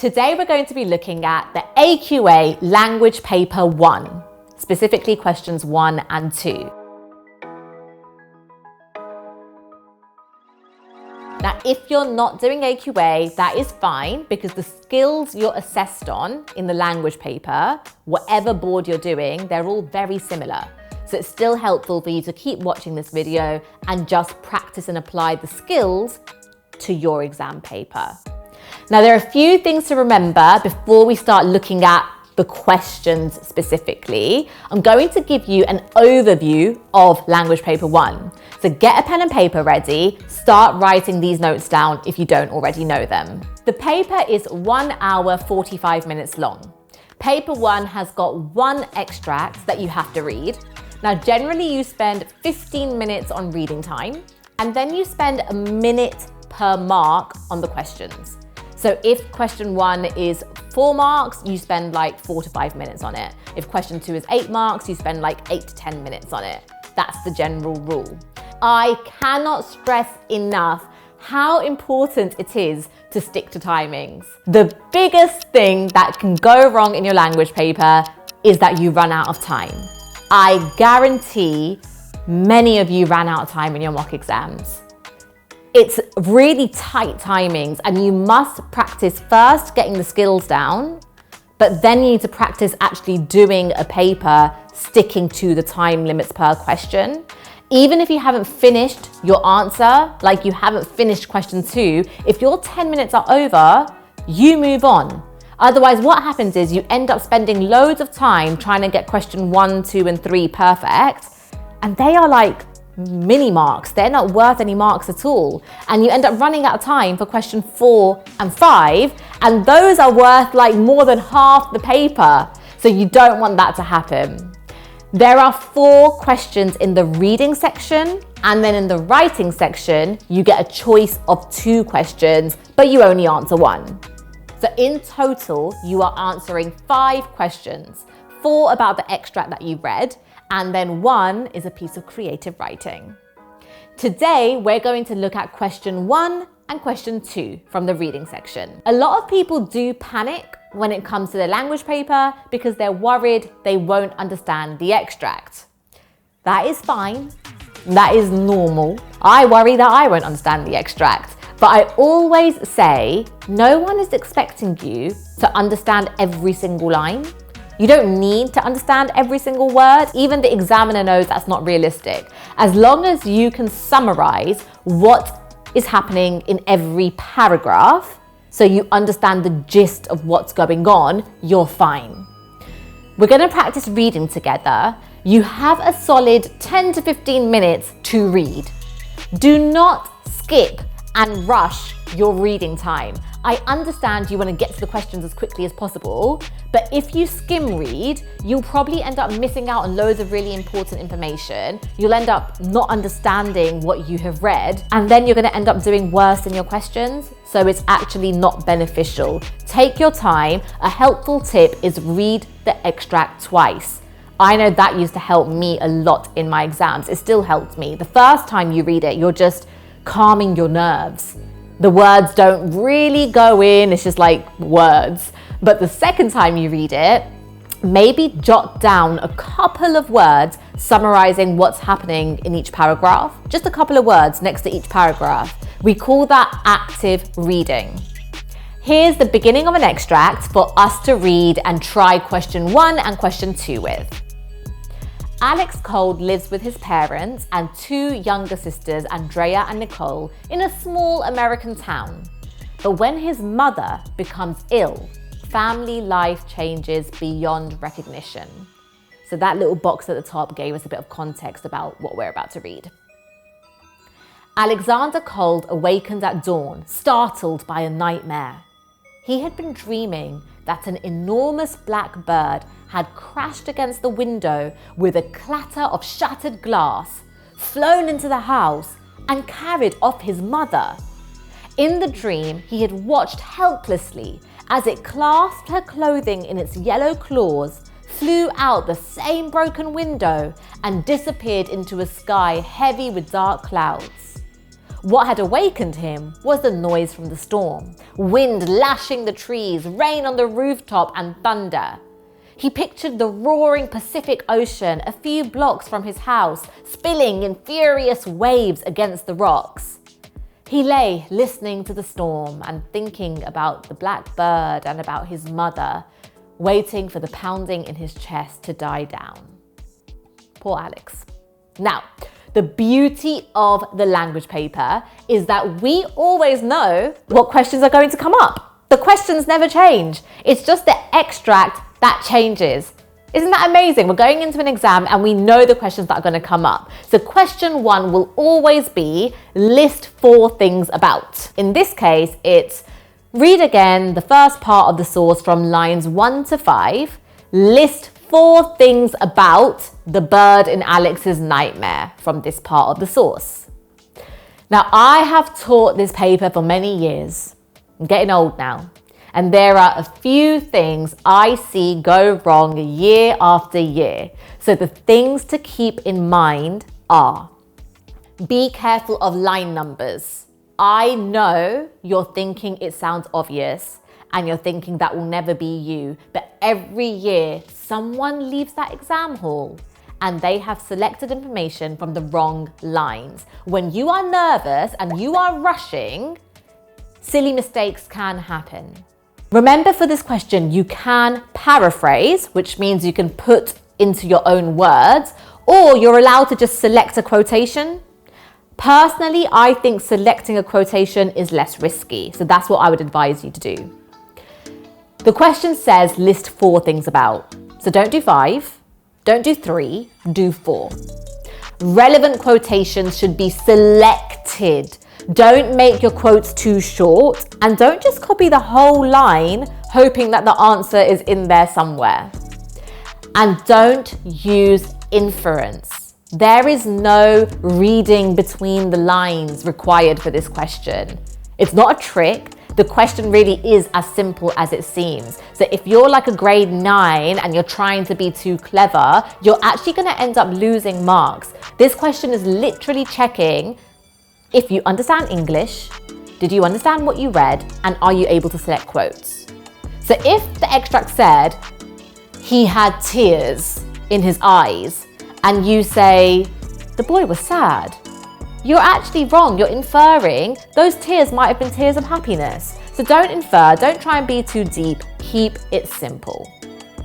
Today we're going to be looking at the AQA Language Paper 1, specifically questions 1 and 2. Now, if you're not doing AQA, that is fine because the skills you're assessed on in the language paper, whatever board you're doing, they're all very similar. So it's still helpful for you to keep watching this video and just practice and apply the skills to your exam paper. Now, there are a few things to remember before we start looking at the questions specifically. I'm going to give you an overview of language paper 1. So get a pen and paper ready, start writing these notes down if you don't already know them. The paper is 1 hour 45 minutes long. Paper 1 has got 1 extract that you have to read. Now, generally you spend 15 minutes on reading time, and then you spend a minute per mark on the questions. So if question 1 is 4 marks, you spend like 4 to 5 minutes on it. If question 2 is 8 marks, you spend like 8 to 10 minutes on it. That's the general rule. I cannot stress enough how important it is to stick to timings. The biggest thing that can go wrong in your language paper is that you run out of time. I guarantee many of you ran out of time in your mock exams. It's really tight timings and you must practice first getting the skills down, but then you need to practice actually doing a paper sticking to the time limits per question. Even if you haven't finished your answer, like you haven't finished question 2, if your 10 minutes are over, you move on. Otherwise, what happens is you end up spending loads of time trying to get question 1, 2, and 3 perfect, and they are like mini marks. They're not worth any marks at all. And you end up running out of time for question 4 and 5, and those are worth like more than half the paper. So you don't want that to happen. There are 4 questions in the reading section, and then in the writing section, you get a choice of 2 questions, but you only answer 1. So in total, you are answering 5 questions, 4 about the extract that you read, and then 1 is a piece of creative writing. Today, we're going to look at question 1 and question 2 from the reading section. A lot of people do panic when it comes to the language paper because they're worried they won't understand the extract. That is fine. That is normal. I worry that I won't understand the extract. But I always say, no one is expecting you to understand every single line. You don't need to understand every single word. Even the examiner knows that's not realistic. As long as you can summarize what is happening in every paragraph, so you understand the gist of what's going on, you're fine. We're going to practice reading together. You have a solid 10 to 15 minutes to read. Do not skip and rush your reading time. I understand you want to get to the questions as quickly as possible, but if you skim read, you'll probably end up missing out on loads of really important information. You'll end up not understanding what you have read, and then you're going to end up doing worse in your questions. So it's actually not beneficial. Take your time. A helpful tip is read the extract twice. I know that used to help me a lot in my exams. It still helped me. The first time you read it, you're just calming your nerves. The words don't really go in, it's just like words. But the second time you read it, maybe jot down a couple of words summarizing what's happening in each paragraph. Just a couple of words next to each paragraph. We call that active reading. Here's the beginning of an extract for us to read and try question 1 and question 2 with. Alex Cold lives with his parents and 2 younger sisters, Andrea and Nicole, in a small American town. But when his mother becomes ill, family life changes beyond recognition. So that little box at the top gave us a bit of context about what we're about to read. Alexander Cold awakened at dawn, startled by a nightmare. He had been dreaming that an enormous black bird had crashed against the window with a clatter of shattered glass, flown into the house, and carried off his mother. In the dream, he had watched helplessly as it clasped her clothing in its yellow claws, flew out the same broken window, and disappeared into a sky heavy with dark clouds. What had awakened him was the noise from the storm. Wind lashing the trees, rain on the rooftop, and thunder. He pictured the roaring Pacific Ocean a few blocks from his house, spilling in furious waves against the rocks. He lay listening to the storm and thinking about the black bird and about his mother, waiting for the pounding in his chest to die down. Poor Alex. Now, the beauty of the language paper is that we always know what questions are going to come up. The questions never change. It's just the extract that changes. Isn't that amazing? We're going into an exam and we know the questions that are going to come up. So question 1 will always be list 4 things about. In this case, it's read again the first part of the source from lines 1 to 5. List 4 things about the bird in Alex's nightmare from this part of the source. Now, I have taught this paper for many years. I'm getting old now. And there are a few things I see go wrong year after year. So the things to keep in mind are: be careful of line numbers. I know you're thinking it sounds obvious and you're thinking that will never be you, but every year someone leaves that exam hall and they have selected information from the wrong lines. When you are nervous and you are rushing, silly mistakes can happen. Remember, for this question, you can paraphrase, which means you can put into your own words, or you're allowed to just select a quotation. Personally, I think selecting a quotation is less risky, so that's what I would advise you to do. The question says list 4 things about. So don't do 5, don't do 3, do 4. Relevant quotations should be selected. Don't make your quotes too short, and don't just copy the whole line hoping that the answer is in there somewhere. And don't use inference. There is no reading between the lines required for this question. It's not a trick. The question really is as simple as it seems. So if you're like a grade 9 and you're trying to be too clever, you're actually going to end up losing marks. This question is literally checking if you understand English, did you understand what you read, and are you able to select quotes? So if the extract said, he had tears in his eyes, and you say, the boy was sad, you're actually wrong. You're inferring those tears might have been tears of happiness. So don't infer, don't try and be too deep, keep it simple.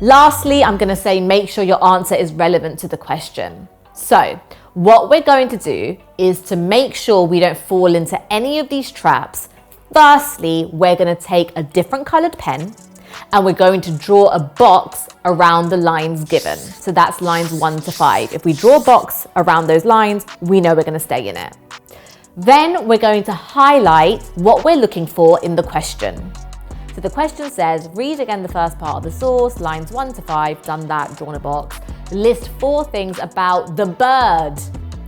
Lastly, I'm going to say make sure your answer is relevant to the question. So what we're going to do is to make sure we don't fall into any of these traps. Firstly, we're going to take a different colored pen and we're going to draw a box around the lines given. So that's lines 1 to 5. If we draw a box around those lines, we know we're going to stay in it. Then we're going to highlight what we're looking for in the question. So the question says, read again the first part of the source, lines 1 to 5, done that, drawn a box. List 4 things about the bird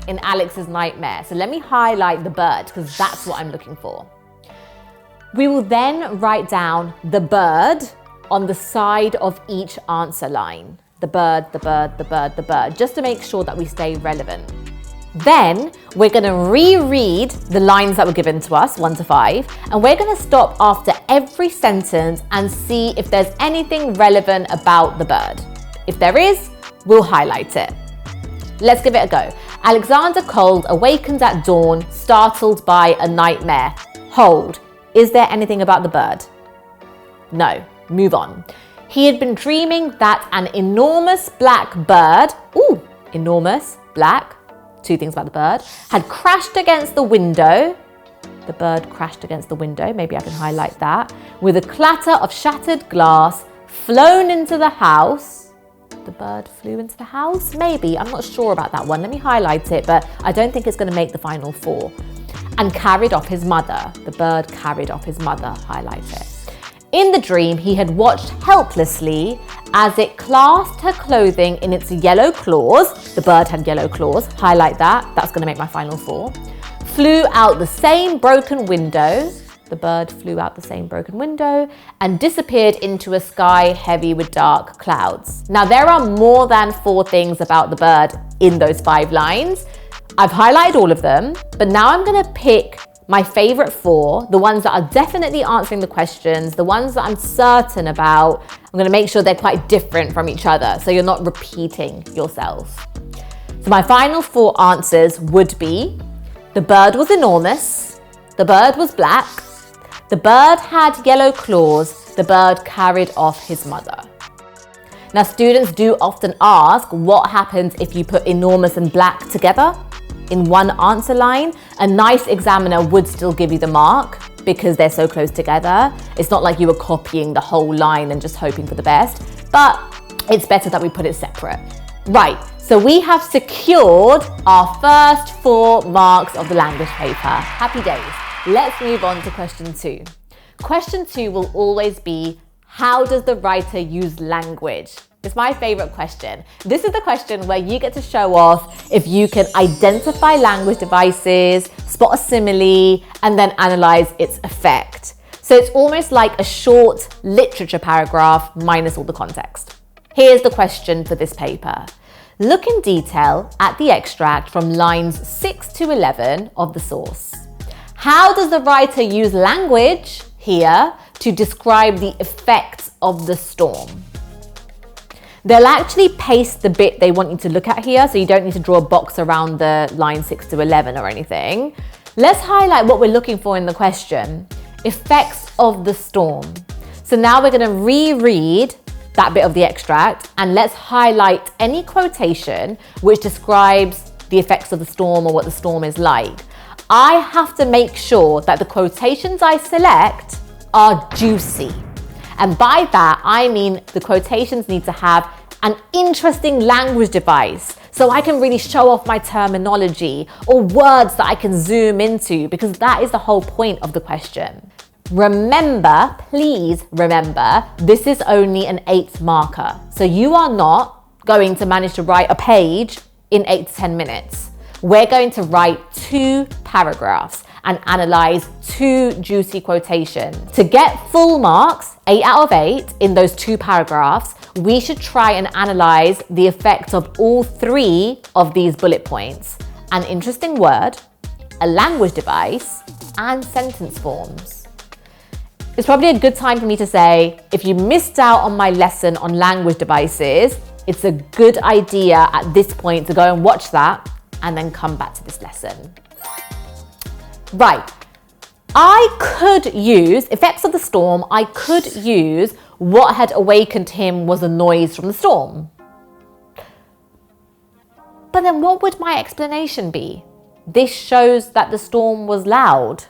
in Alex's nightmare. So let me highlight the bird because that's what I'm looking for. We will then write down the bird on the side of each answer line. The bird, the bird, the bird, the bird, just to make sure that we stay relevant. Then we're going to reread the lines that were given to us, 1 to 5, and we're going to stop after every sentence and see if there's anything relevant about the bird. If there is, we'll highlight it. Let's give it a go. Alexander Cold awakened at dawn, startled by a nightmare. Hold. Is there anything about the bird? No. Move on. He had been dreaming that an enormous black bird, enormous, black, 2 things about the bird, had crashed against the window. The bird crashed against the window. Maybe I can highlight that. With a clatter of shattered glass, flown into the house. The bird flew into the house? Maybe. I'm not sure about that one. Let me highlight it, but I don't think it's going to make the final 4. And carried off his mother. The bird carried off his mother. Highlight it. In the dream, he had watched helplessly as it clasped her clothing in its yellow claws. The bird had yellow claws. Highlight that. That's going to make my final 4. Flew out the same broken window. The bird flew out the same broken window and disappeared into a sky heavy with dark clouds. Now, there are more than 4 things about the bird in those 5 lines. I've highlighted all of them, but now I'm gonna pick my favorite 4, the ones that are definitely answering the questions, the ones that I'm certain about. I'm gonna make sure they're quite different from each other, so you're not repeating yourself. So my final 4 answers would be: the bird was enormous, the bird was black, the bird had yellow claws, the bird carried off his mother. Now, students do often ask what happens if you put enormous and black together in one answer line. A nice examiner would still give you the mark because they're so close together. It's not like you were copying the whole line and just hoping for the best, but it's better that we put it separate. Right, so we have secured our first 4 marks of the language paper. Happy days. Let's move on to question 2. Question 2 will always be, how does the writer use language? It's my favorite question. This is the question where you get to show off if you can identify language devices, spot a simile, and then analyze its effect. So it's almost like a short literature paragraph minus all the context. Here's the question for this paper. Look in detail at the extract from lines 6 to 11 of the source. How does the writer use language here to describe the effects of the storm? They'll actually paste the bit they want you to look at here, so you don't need to draw a box around the line 6 to 11 or anything. Let's highlight what we're looking for in the question. Effects of the storm. So now we're going to reread that bit of the extract, and let's highlight any quotation which describes the effects of the storm or what the storm is like. I have to make sure that the quotations I select are juicy. And by that, I mean the quotations need to have an interesting language device so I can really show off my terminology or words that I can zoom into, because that is the whole point of the question. Remember, please remember, this is only an 8th marker. So you are not going to manage to write a page in 8 to 10 minutes. We're going to write 2 paragraphs and analyze 2 juicy quotations. To get full marks, 8 out of 8, in those 2 paragraphs, we should try and analyze the effect of all 3 of these bullet points: an interesting word, a language device, and sentence forms. It's probably a good time for me to say, if you missed out on my lesson on language devices, it's a good idea at this point to go and watch that and then come back to this lesson. Right, I could use effects of the storm. I could use what had awakened him was a noise from the storm. But then what would my explanation be? This shows that the storm was loud.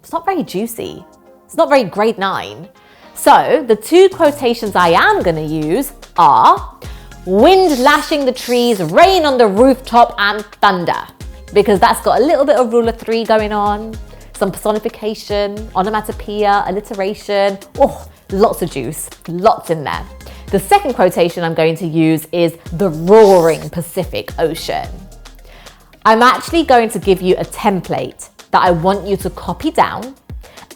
It's not very juicy. It's not very grade 9. So the 2 quotations I am going to use are wind lashing the trees, rain on the rooftop, and thunder. Because that's got a little bit of rule of 3 going on, some personification, onomatopoeia, alliteration. Oh, lots of juice, lots in there. The second quotation I'm going to use is the roaring Pacific Ocean. I'm actually going to give you a template that I want you to copy down,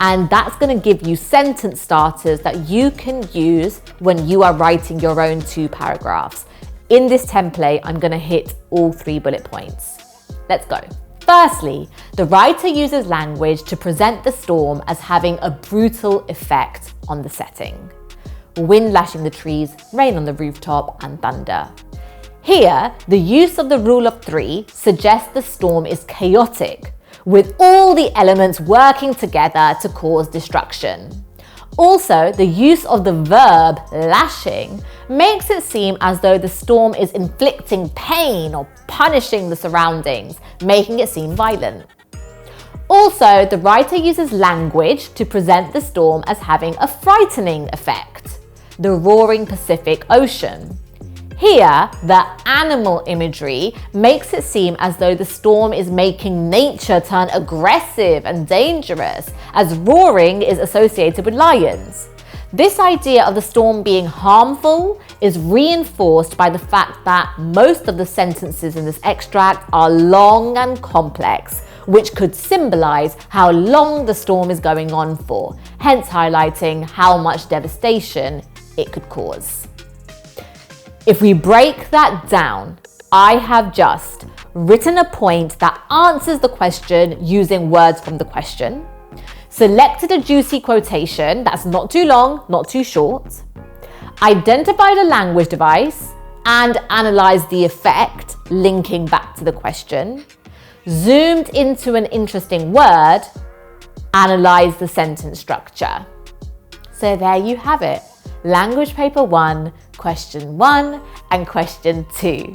and that's going to give you sentence starters that you can use when you are writing your own 2 paragraphs. In this template, I'm going to hit all 3 bullet points. Let's go. Firstly, the writer uses language to present the storm as having a brutal effect on the setting. Wind lashing the trees, rain on the rooftop, and thunder. Here, the use of the rule of 3 suggests the storm is chaotic, with all the elements working together to cause destruction. Also, the use of the verb lashing makes it seem as though the storm is inflicting pain or punishing the surroundings, making it seem violent. Also, the writer uses language to present the storm as having a frightening effect. The roaring Pacific Ocean. Here, the animal imagery makes it seem as though the storm is making nature turn aggressive and dangerous, as roaring is associated with lions. This idea of the storm being harmful is reinforced by the fact that most of the sentences in this extract are long and complex, which could symbolize how long the storm is going on for, hence highlighting how much devastation it could cause. If we break that down, I have just written a point that answers the question using words from the question, selected a juicy quotation that's not too long, not too short, identified a language device, and analysed the effect, linking back to the question, zoomed into an interesting word, analysed the sentence structure. So there you have it. Language Paper 1, Question 1 and Question 2.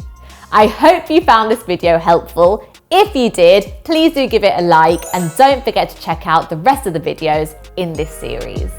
I hope you found this video helpful. If you did, please do give it a like and don't forget to check out the rest of the videos in this series.